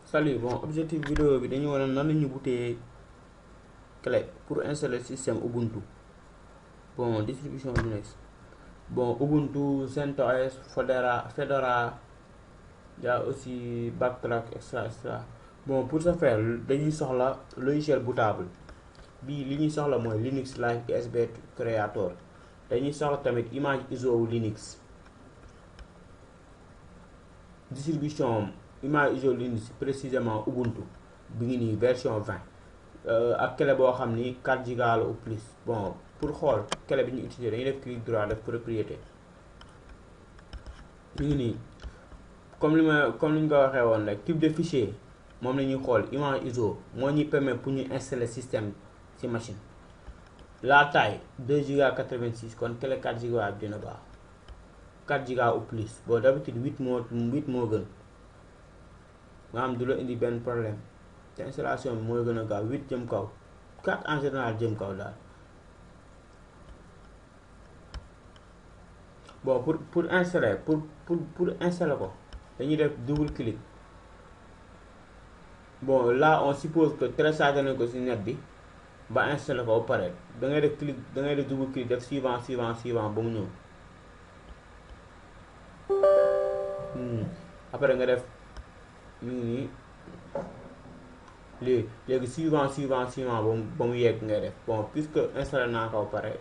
Salut, bon, objectif vidéo bi dañu wone nan lañu bouter clé pour installer système Ubuntu. Bon, distribution Linux. Bon, Ubuntu, CentOS, Fedora, il y a aussi Backtrack, etc. Bon, pour ce faire, dañuy soxla logiciel bootable. Bi li ñuy soxla mooy Linux Live USB Creator. Dañuy soxla tamit image ISO Linux. Distribution image ISO Linux précisément Ubuntu bi ngi nii version 20 ak clé boo xam ni 4 Go la ou plus. Bon, pour xool clé bi ñu utiliser dañuy def clic droit def propriété. mi ngi nii comme li ñu ko waxee woon rek type de fichier moom la ñuy xool image ISO moo ñuy permettre pour ñu installer système ci machine. La taille 2 Go 86 kon clé 4 Go bi dina baax 4 Go ou plus. Bon, d'habitude 8 moo gën nga xam du la indi benn problème te installation bi mooy gën a gaaw 8 jëm kaw 4 en général jëm kaw daal. Bon, pour installer ko dañuy def double clic. Bon, là on suppose que téléchargé nañ ko ci net bi ba installer ko ba pare da ngay def double clic def suivant ba mu ñëw. Après nga def mi ngi nii léegi suivant ba mu yegg ngay def. Bon, puisque installé naa ko ba pare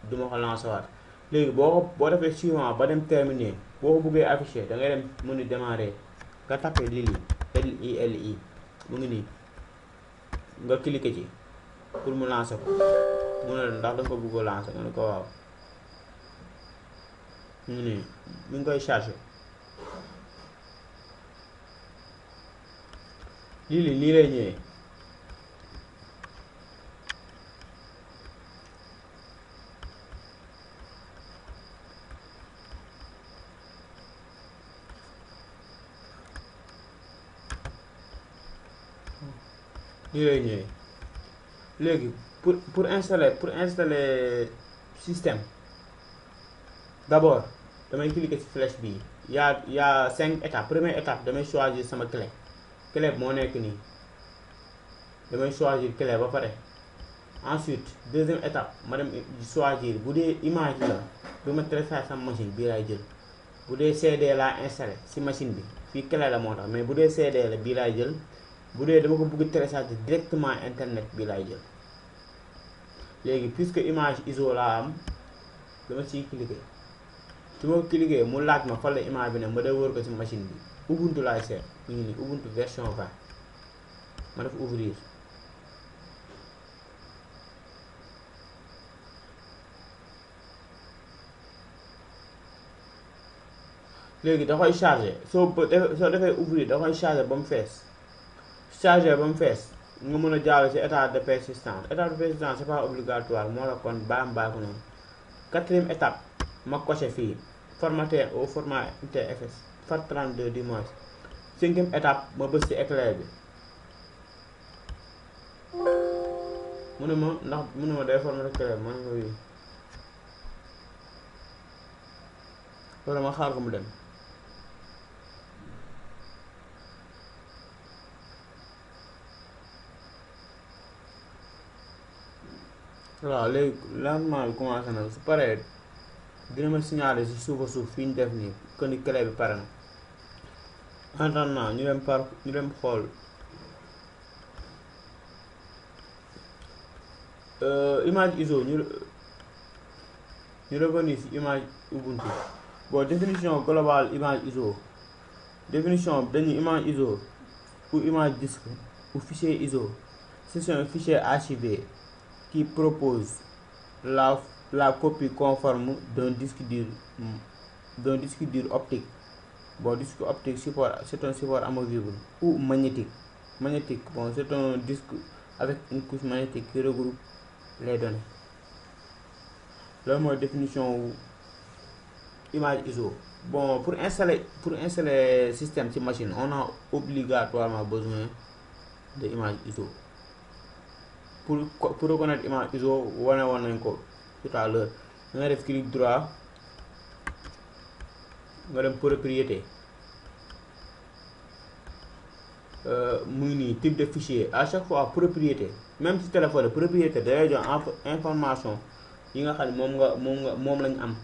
duma ko lancer waat. léegi boo defee suivant ba dem terminer boo ko bëggee afficher da ngay dem menu démarrer nga tapé LI mu ngi nii nga cliquer ci pour mu lancer ko mu ne ndax da nga ko bëgg a lancer nga ne ko waaw. mu ngi nii mi ngi koy charger. lii lay ñëwee. léegi pour installer système d'abord damay cliquer ci flèche bii y a 5 étapes. Première étape damay choisir sama clé bi moo nekk nii damay choisir clé ba pare. Ensuite deuxième étape ma dem choisir bu dee image la bi ma télécharger sama machine bii laay jël. bu dee CD laa installé ci machine bi fii clé la moo tax mais bu dee CD la bii laay jël. bu dee dama ko bëgg télécharger directement internet bi laay jël. léegi puisque image ISO laa am dama ciy cliquer su ma cliquer mu laaj ma fan la image bi ne ma day wër ko ci machine bi. Ubuntu laay seet mu ngi nii Ubuntu version 20 ma def ouvrir. léegi da koy charger soo defee ouvrir da koy charger ba mu fees. chargé ba mu fees nga mën a jàll ci état de persistance. État de persistance c'est pas obligatoire moo la kon bàyyi ko noonu. 4e étape ma coché fii formater au format UTF-8 FAT32 du moins. 5e étape ma bës ci éclair bi mu ne ma day formater éclair man nga wii wala ma xaar ko mu dem. waaw léegi lancement bi commencé na su paree dina ma signaler ci suuf fi ñu def nii que ni clé bi pare na. en attendant ñu dem xool image ISO ñu revenir ci image Ubuntu. Bon, définition globale image ISO. Définition dañuy image ISO ou image disque ou fichier ISO. C'est un fichier archivé qui propose la copie conforme d'un disque dur optique. Bon, disque optique c'est un support amovible ou magnétique. Bon, c'est un disque avec une couche magnétique qui regroupe les données. Là, ma définition image ISO. Bon, pour installer système sur machine, on a obligatoirement besoin de image ISO. Pour reconnaître image ISO, on a tout à l'heure. On a clic droit, on a propriété. muy nii type de fichier à chaque fois propriété même si téléphone propriété day jox information yi nga xam ne moom lañ am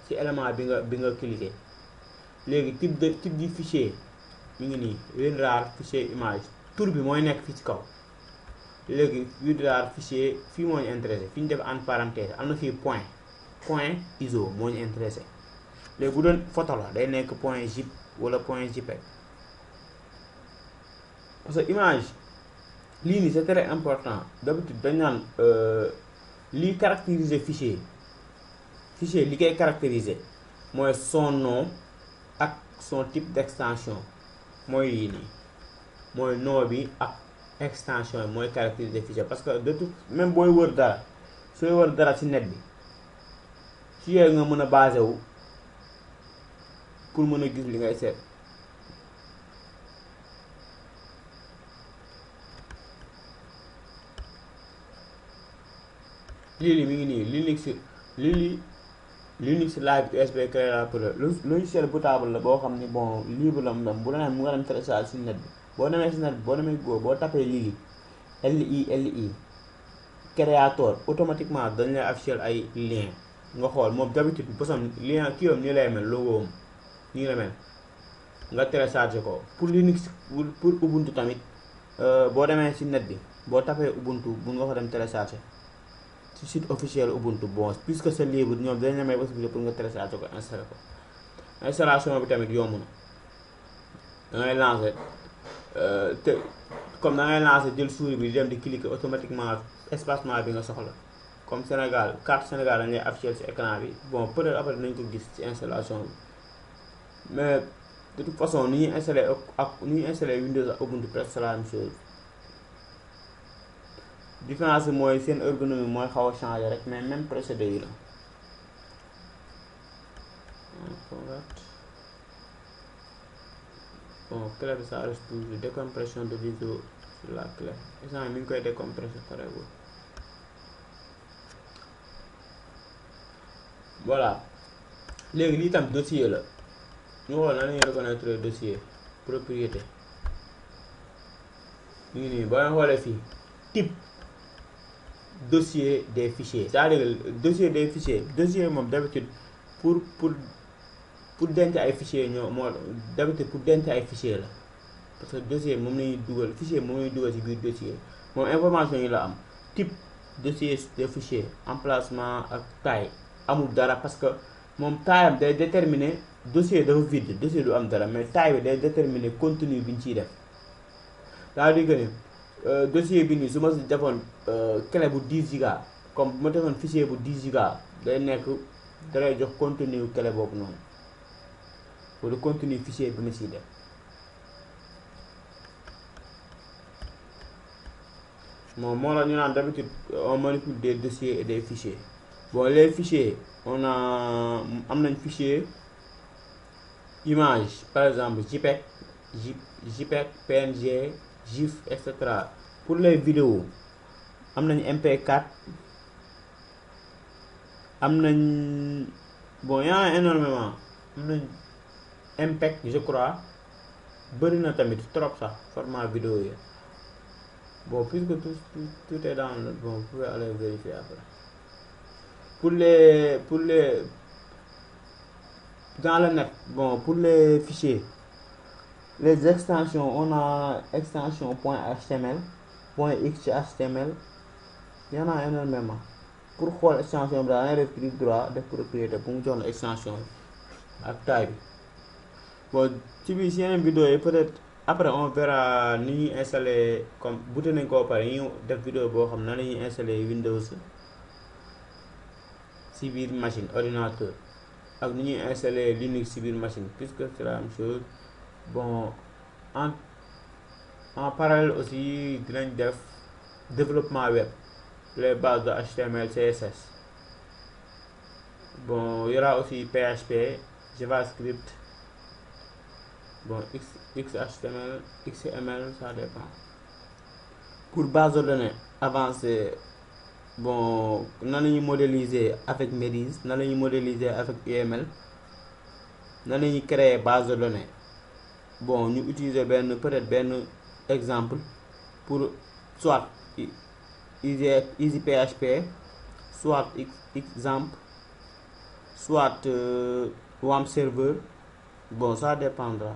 ci élément bi nga cliquer. léegi type du fichier mi ngi nii WinRAR fichier image tur bi mooy nekk fii ci kaw. léegi WinRAR fichier fii moo ñu intéressé fi ñu def en parenthèse am na fii point ISO moo ñu intéressé. léegi bu doon photo la day nekk point zip wala point jpeg parce que image lii nii c'est très important. d'habitude dañ naan lii caractériser fichier li koy caractériser mooy son nom ak son type d'extension mooy lii nii mooy nom bi ak extension yi mooy caractériser fichier parce que de tout même booy wër dara sooy wër dara ci net bi ci yooyu nga mën a basé wu pour mën a gis li ngay seet. lii mi ngi nii Linux live USB créateur logiciel bootable la boo xam ni bon libre la mu bu la neex mu nga dem télécharge si net bi boo demee si net bi boo demee Go boo tapee LI créateur automatiquement dañ lay afficher ay lien nga xool moom d'habitude bosam lien kii am nii lay mel logo am nii la mel nga télécharge ko pour Linux pour Ubuntu tamit boo demee si net bi boo tapee Ubuntu bu nga ko dem télécharger ci site officiel Ubuntu bon puisque c'est libre ñoom dañ la may possibilité pour nga télécharger ko installer ko installation bi tamit yomb na da ngay lancer te comme da ngay lancer jël souris bi dem di cliquer automatiquement espacement bi nga soxla comme Sénégal carte Sénégal dañ lay afficher ci écran bi bon peut-être après nañ ko gis ci installation bi mais de toute façon ni ñuy installer Windows ak Ubuntu presque c'est la même chose. différence bi mooy seen ergonomie mooy xaw a changer rek mais même procédé yi la. bon clé bi ça reste toujours décompression de vidéo sur la clé instant mi ngi koy décompresser pareil. voilà léegi lii tam dossier la ñu xool na lañuy reconnaître dossier propriété mi ngi nii boo leen xoolee fii type dossier des fichiers c'est-à-dire dossier des fichiers dossier moom d'habitude pour denc ay fichiers ñoo moo d'habitude pour denc ay fichiers la parce que dossier moom lañuy dugal fichier moom lañuy dugal ci biir dossier moom information yi la am type dossier des fichiers emplacement ak taille amul dara parce que moom taille am day déterminer dossier dafa vide dossier du am dara mais taille bi day déterminer contenu bi ñu ciy def c'est-à-dire que ni dossier bi nii su ma si defoon clé bu 10 giga comme bu ma defoon fichier bu 10 giga day nekk dalay jox contenu clé boobu noonu wala contenu fichier bi ma siy def moom moo la ñu naan d'habitude on manipule des dossiers et des fichiers. bon les fichiers on a am nañ fichier image par exemple JPEG PNG GIF etc. pour les vidéos am nañ MP4 am nañ bon y a énormément am nañ MPEG je crois bëri na tamit trop sax format vidéo yi bon puisque tout est dans le bon vous pouvez aller vérifier après. pour les dans le net bon pour les fichiers les extensions on a extension .html .xhtml y en a énormément pour xool extension bi daal ngay def clic droit def propriété pour mu jox la extension bi ak taille bi bon ci biir si yeneen vidéo yi peut-être après on verra ni ñuy installer comme bouté nañ ko pare ñu def vidéo boo xam na la ñuy installer Windows ci biir machine ordinateur ak ni ñuy installer Linux ci biir machine puisque c'est la même chose. bon en parallèle aussi dinañ def développement web les bases de HTML CSS bon il y aura aussi PHP JavaScript bon XHTML XML ça dépend. pour base de données avancée bon nan la ñuy modéliser avec Médise nan la ñuy modéliser avec UML nan la ñuy créer base de données bon ñu utiliser peut-être benn exemple pour soit easy PHP, soit exemple, soit WAMP serveur. Bon, ça dépendra.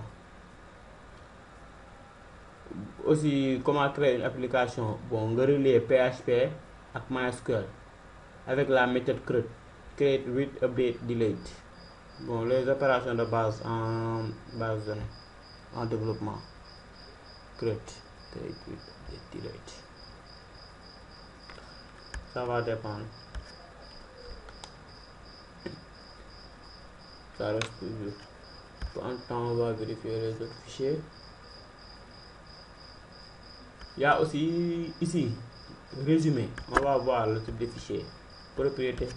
Aussi, comment créer une application? Bon, on relier PHP avec MySQL avec la méthode create, read, update, delete. Bon, les opérations de base en base de données, en développement. Create, read, update, delete. Ça va dépendre. Ça reste toujours. En temps, on va vérifier les autres fichiers. Il y a aussi ici résumé. On va voir le type de fichier. Propriété.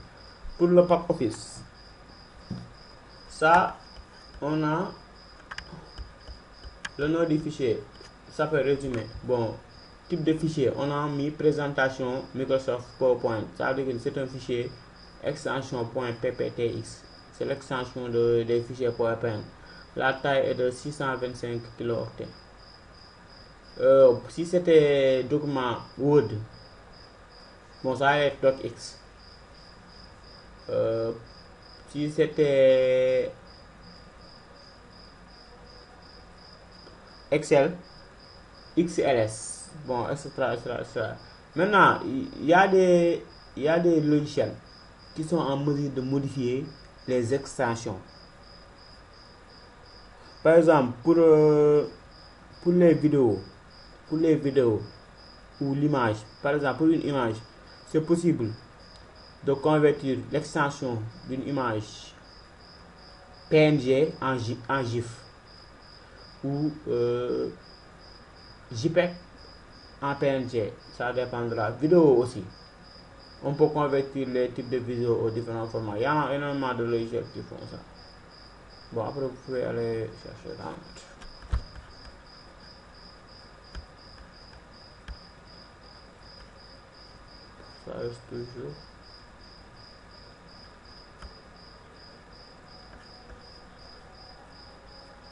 Pour le pack office, ça, on a le nom du fichier. Ça peut résumer. Bon, type de fichier, on a mis présentation Microsoft PowerPoint. Ça veut dire que c'est un fichier extension .pptx. C'est l'extension des fichiers PowerPoint. La taille est de 625 kilooctets. Si c'était document Word, bon, ça va être .x. Si c'était Excel, XLS, bon, etc., etc. Maintenant, il y a des logiciels qui sont en mesure de modifier les extensions. Par exemple, pour les vidéos ou l'image, par exemple pour une image, c'est possible de convertir l'extension d'une image PNG en GIF ou JPEG en PNG. Ça dépendra. Vidéo aussi, on peut convertir les types de vidéos aux différents formats. Il y a énormément de logiciels qui font ça. Bon, après vous pouvez aller chercher là. Ça reste toujours.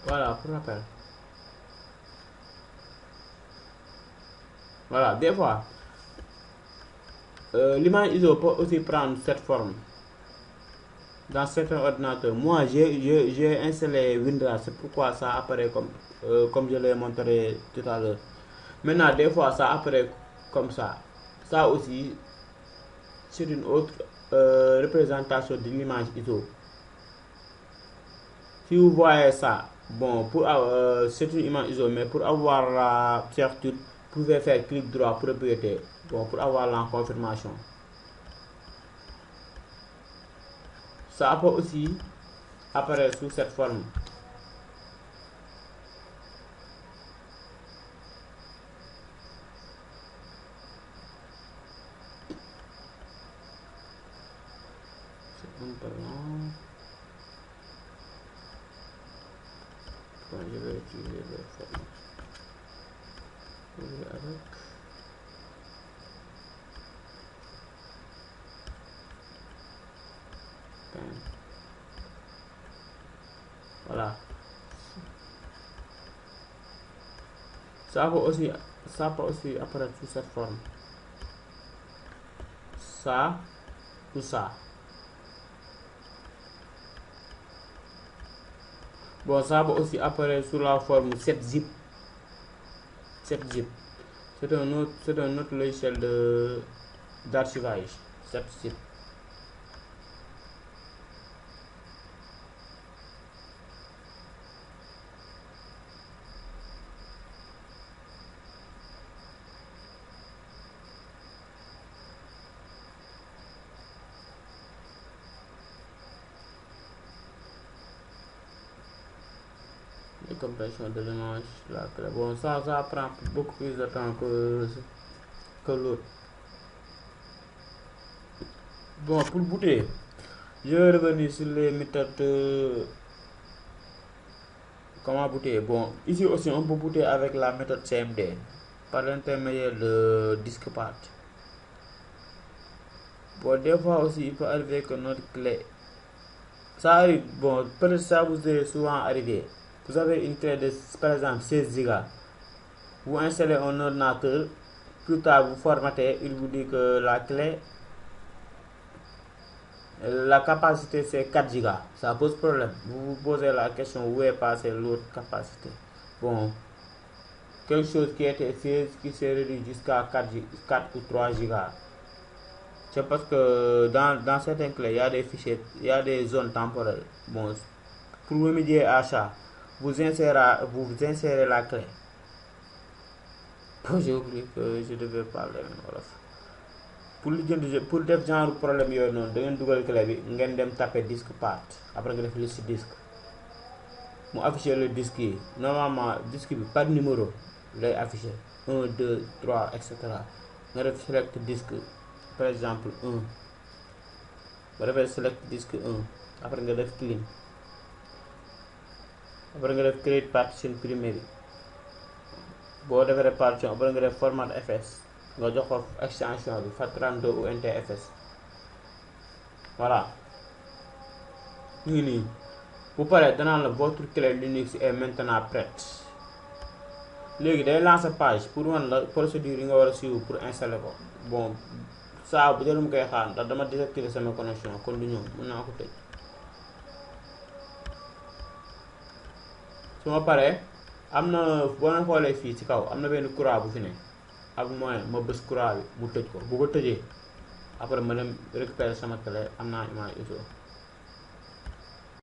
Voilà, pour rappel. Voilà, des fois, l'image ISO peut aussi prendre cette forme. Dans certains ordinateurs, moi j'ai installé Windows, c'est pourquoi ça apparaît comme je l'ai montré tout à l'heure. Maintenant, des fois, ça apparaît comme ça. Ça aussi, c'est une autre représentation de l'image ISO. Si vous voyez ça, bon, c'est une image ISO, mais pour avoir la certitude, vous pouvez faire clic droit propriété, bon, pour avoir la confirmation. Ça peut aussi apparaître sous cette forme. C'est un peu long. Bon, je vais utiliser le format. Avec. Voilà. Ça peut aussi apparaître sous cette forme. Ça ou ça. Bon, ça peut aussi apparaître sous la forme 7 zip. 7 zip. C'est un autre logiciel d'archivage. 7 zip. Compression de l'image, bon, ça prend beaucoup plus de temps que l'autre. Bon, pour booter, je vais revenir sur les méthodes. Comment booter? Bon, ici aussi on peut booter avec la méthode CMD par l'intermédiaire de disque part. Bon, des fois aussi il peut arriver que notre clé, ça arrive, bon, peut-être ça vous est souvent arrivé. Vous avez une clé de, par exemple, 16 Go. vous installez un ordinateur, plus tard vous formatez, il vous dit que la clé, la capacité c'est 4 Go. Ça pose problème. Vous vous posez la question où est passée l'autre capacité. Bon, quelque chose qui était 16 qui s'est réduit jusqu'à 4 ou 3 Go. C'est parce que dans certaines clés, il y a des fichiers, il y a des zones temporelles. Bon, pour remédier à ça, vous insérez la clé. Bon, j'ai oublié que je devais parler en wolof. Pour def genre problème yooyu noonu da ngeen dugal clé bi ngeen dem taper disque part après nga def liste disque mu afficher le disque yi normalement disque bi par numéro lay afficher 1 2 3 etc. nga def select disque par exemple 1 ba defee select disque 1 après nga def clean après nga def create partition primary boo defee répartition après nga def format fs nga jox ko extension bi FAT32 ou NTFS. Voilà ñu ngi nii bu paree danaan la votre clé Linux est maintenant prête. léegi day lancer page pour wan la procédure yi nga war a suivre pour installer ko. Bon saa bu jarul mu koy xaar ndax dama désactiver sama connexion kon du ñëw mën naa ko tëj. su ma paree am na boo na xoolee fii ci kaw am na benn croix bu fi ne ak moyen ma bës croix bi mu tëj ko bu ko tëjee après ma dem récupérer sama clé am naa image ISO.